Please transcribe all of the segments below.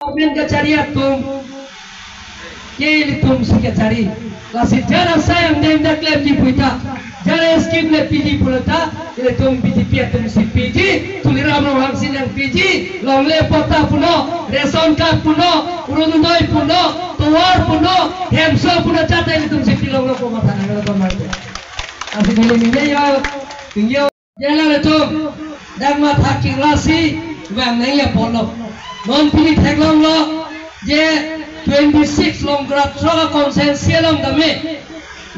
Government ka cari atum, ke tum sih cari. Lasi jara sayang dem dak lem di puita, jara skim le PG pulata, ile tum BJP atum si PG, tuliram lo hangsin yang PG, long le pota puno, reson card puno, urunoi puno, tuar puno, hemso puno cata ile tum si pilong lo koma tanah lo koma itu. Asik ini minyak tinggal, jangan le tum, dak mat haking lasi, bang naya polo. Non pilih teglong lo je 26 long gerak trola konsensia long dame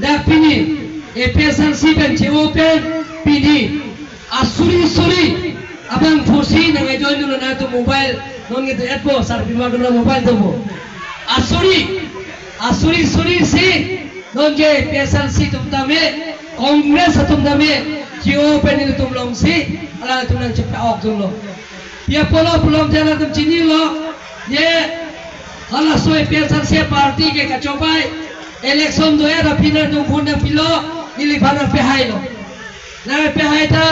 dah pilih EPSLC ben open pilih asuri abang fusi nangai join dulu na tu mobile non gitu etbo sar bima dulu mobile tu asuri si non je EPSLC tu dame Kongres tu dame open ini tu long si ala tu nang cepat ok dulu. Ya pulau jalan tu cini lo, ye kalau soal PSLC parti ke kacobai election tu era final tu guna pilo ini final pehai lo, nah pehai ta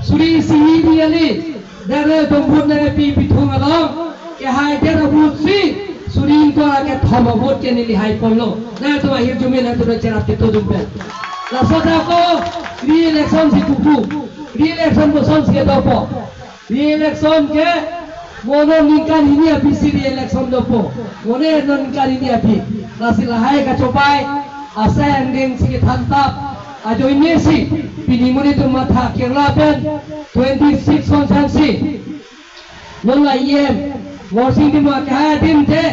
suri sini dia ni, dari tu guna pi thong along, ke hai dia tu suri tu agak thama vote ke ni hai polo, nah tu akhir jumen tu dah cerah tu jumpa. Langsung aku re-election si kuku, re-election bosan si dopo. Re-election ke mono ningkan ini habis re-election dopo mono ningkan ini habis nasi lahai kacobai asa yang deng sikit hantap ajo ini si pinimuni tu mata kelaben 26 konsensi nola iem morsing di muka hadim te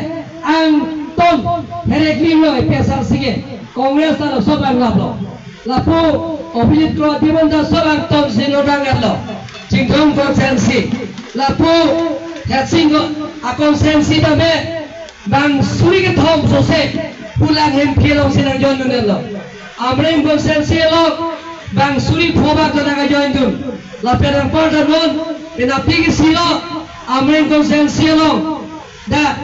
ang ton herekling lo pesal sige kongres talo sobang lablo lapu opilit kro dimanda sobang ton sinodang lo Cingkong konsensi, lapu headsing konsensi dame bang suri ke thom sose pulang hem kelong sinang join dun lo. Amrem konsensi lo bang suri phoba to naga join dun. Lapen ang parta non pinapigi silo amrem konsensi lo da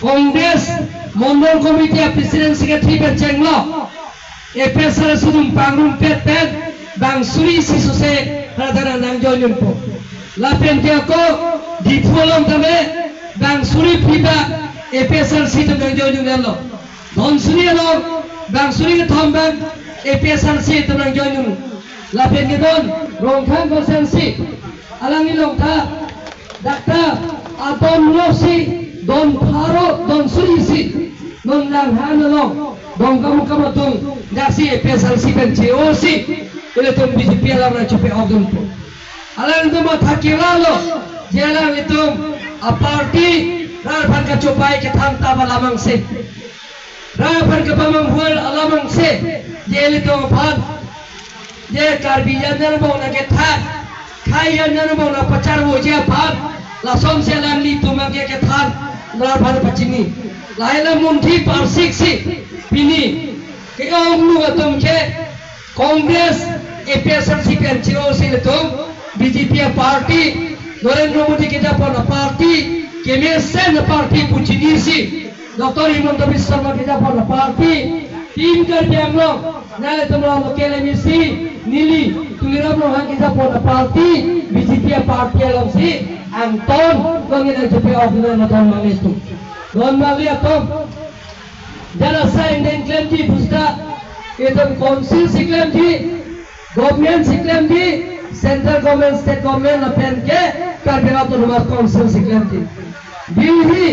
Kongres Mondol Komite Presidensi ke tribe cenglo. EPSR sudum pangrum pet bang suri si sose Radana nang join po. Lapen dia ko di follow kami bang suri piba EPSLC tu nang join lo. Don suri lo bang suri ke thambang EPSLC tu nang join. Lapen ke don rongkang konsensi alangi long ta dakta aton losi don pharo don suri si don lang hanalo don kamu tung dasi EPSLC ben COC ile tu BJP alam na cupe ogum po alam tu mat hakila lo jelang itu a parti rar pan ka cupai ke thanta balamang se rar pan ka pamang hul alamang se jeli tu pan je karbi janar mo na ke thak khai janar mo na pacar wo je pan la som se lam ni tu ma ke thak rar pan pachini laila munthi parsik si pini ke ognu atum ke Kongres EPSLC PNCO itu BJP parti Narendra Modi kita pernah parti KMSN parti Puchinisi Dr. Himanta Biswa Sarma kita pernah parti tim kerja lo nale tempat lokal emisi nili tuliram lo kita pernah parti BJP parti alam si Anton kongin JP officer naton mangistu don mali atau jana sign dan claim di pusta itu konsil si claim di government si claim di central government state government apen ke karbera to rumah konsil si claim di Delhi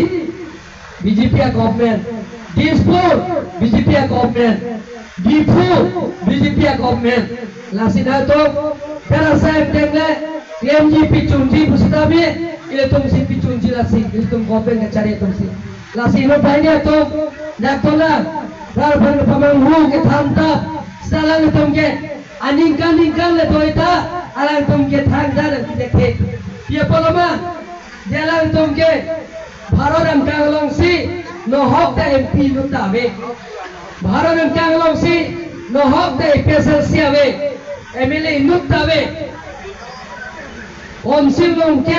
BJP government Dispur BJP government Dipu BJP government lasina to kara sahib dengle claim di pichunji pustabe ile tum si pichunji lasi ile tum government ke cari tum si lasino banyak to daktola rar bhar pamang hu ke thanta salang tum ke aningkan le toita alang tum ke thang dal dekhe ye polama jalang tum ke bharoram kanglong si no hok da MP nutabe bharoram kanglong si no hok da EPSLC ave MLA nutabe onsil long ke